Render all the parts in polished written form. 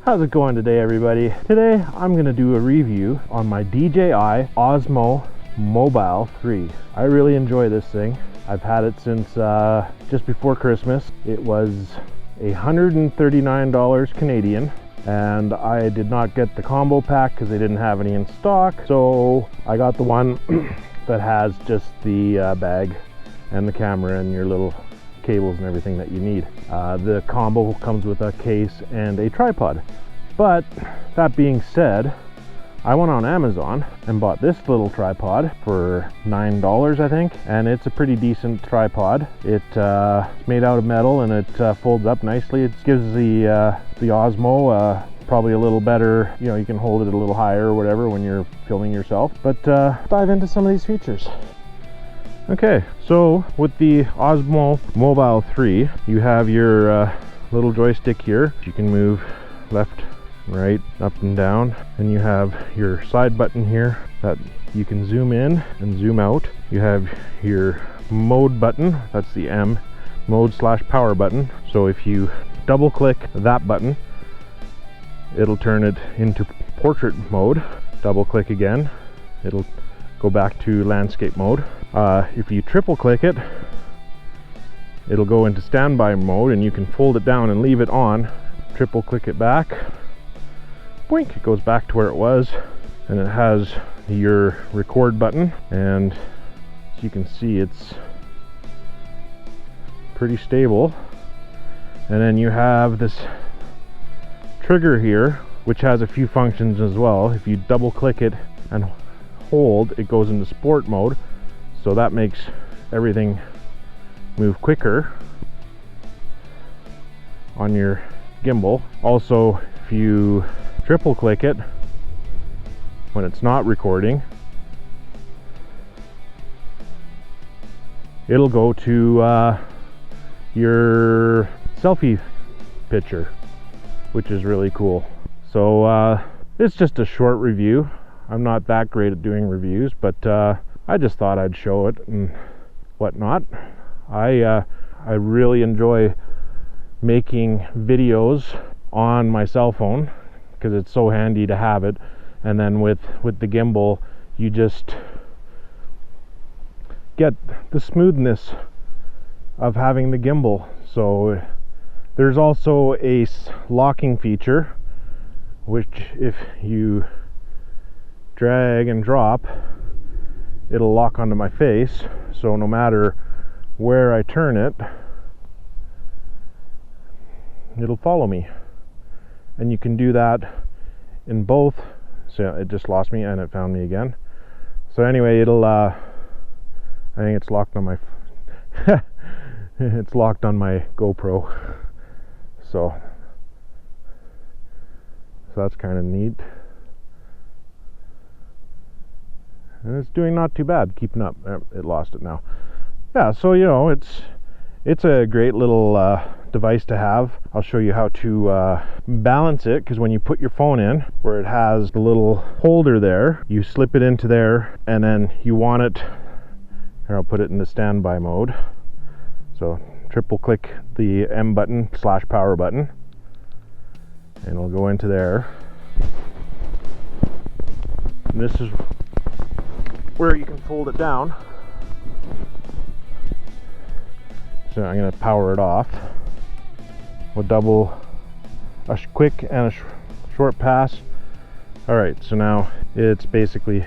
How's it going today, everybody? Today I'm going to do a review on my DJI Osmo Mobile 3. I really enjoy this thing. I've had it since just before Christmas. It was $139 Canadian, and I did not get the combo pack because they didn't have any in stock. So I got the one that has just the bag and the camera and your little cables and everything that you need. The combo comes with a case and a tripod. But that being said, I went on Amazon and bought this little tripod for $9, I think, and it's a pretty decent tripod. It's made out of metal and it folds up nicely. It gives the Osmo probably a little better, you know, you can hold it a little higher or whatever when you're filming yourself. But dive into some of these features. Okay, so with the Osmo Mobile 3, you have your little joystick here. You can move left, right, up and down, and you have your side button here that you can zoom in and zoom out. You have your mode button, that's the M, mode/power button. So if you double click that button, it'll turn it into portrait mode. Double click again, it'll go back to landscape mode. If you triple click it, it'll go into standby mode, and you can fold it down and leave it on. Triple click it back, boink, it goes back to where it was, and it has your record button, and as you can see, it's pretty stable. And then you have this trigger here, which has a few functions as well. If you double click it and hold, it goes into sport mode, so that makes everything move quicker on your gimbal. Also, if you triple click it when it's not recording, it'll go to your selfie picture, which is really cool. So it's just a short review. I'm not that great at doing reviews, but I just thought I'd show it and whatnot. I really enjoy making videos on my cell phone because it's so handy to have it, and then with the gimbal you just get the smoothness of having the gimbal. So there's also a locking feature, which if you drag and drop, it'll lock onto my face, so no matter where I turn it, it'll follow me. And you can do that in both. So it just lost me and it found me again. So anyway, it'll I think it's locked on my it's locked on my GoPro, so that's kind of neat, and it's doing not too bad, keeping up. It lost it now. Yeah, so you know, it's a great little device to have. I'll show you how to balance it, because when you put your phone in where it has the little holder there, you slip it into there, and then you want it here. I'll put it in the standby mode. So triple click the M button / power button, and it'll go into there. And this is where you can fold it down. So I'm going to power it off. We'll double a quick and a short pass. Alright, so now it's basically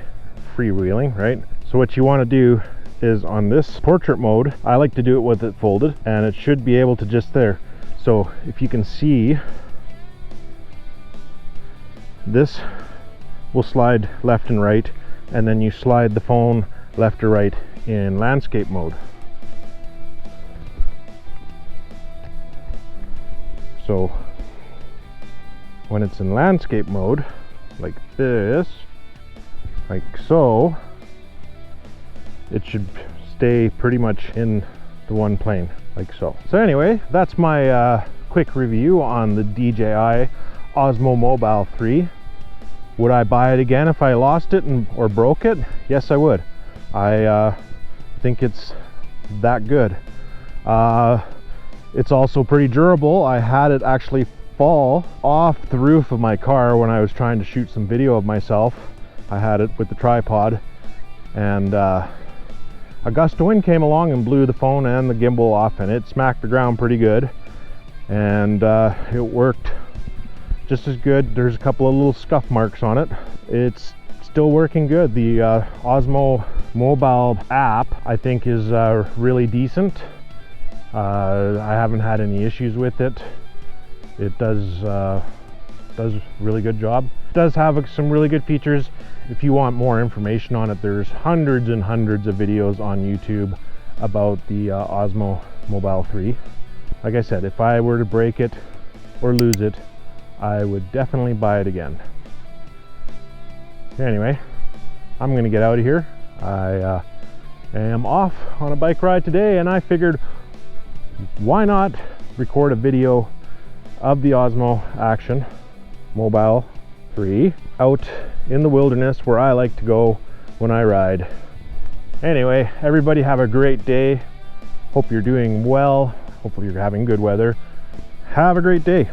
freewheeling, right? So what you want to do is, on this portrait mode, I like to do it with it folded, and it should be able to just there. So if you can see, this will slide left and right, and then you slide the phone left or right in landscape mode. So when it's in landscape mode, like this, like so, it should stay pretty much in the one plane, like so. So anyway, that's my quick review on the DJI Osmo Mobile 3. Would I buy it again if I lost it or broke it? Yes, I would. I think it's that good. It's also pretty durable. I had it actually fall off the roof of my car when I was trying to shoot some video of myself. I had it with the tripod, and a gust of wind came along and blew the phone and the gimbal off, and it smacked the ground pretty good. And it worked just as good. There's a couple of little scuff marks on it. It's still working good. The Osmo Mobile app, I think, is really decent. I haven't had any issues with it. It does a really good job. It does have some really good features. If you want more information on it, there's hundreds and hundreds of videos on YouTube about the Osmo Mobile 3. Like I said, if I were to break it or lose it, I would definitely buy it again. Anyway, I'm gonna get out of here. I am off on a bike ride today, and I figured, why not record a video of the Osmo Action Mobile 3 out in the wilderness where I like to go when I ride. Anyway, everybody have a great day. Hope you're doing well. Hopefully you're having good weather. Have a great day.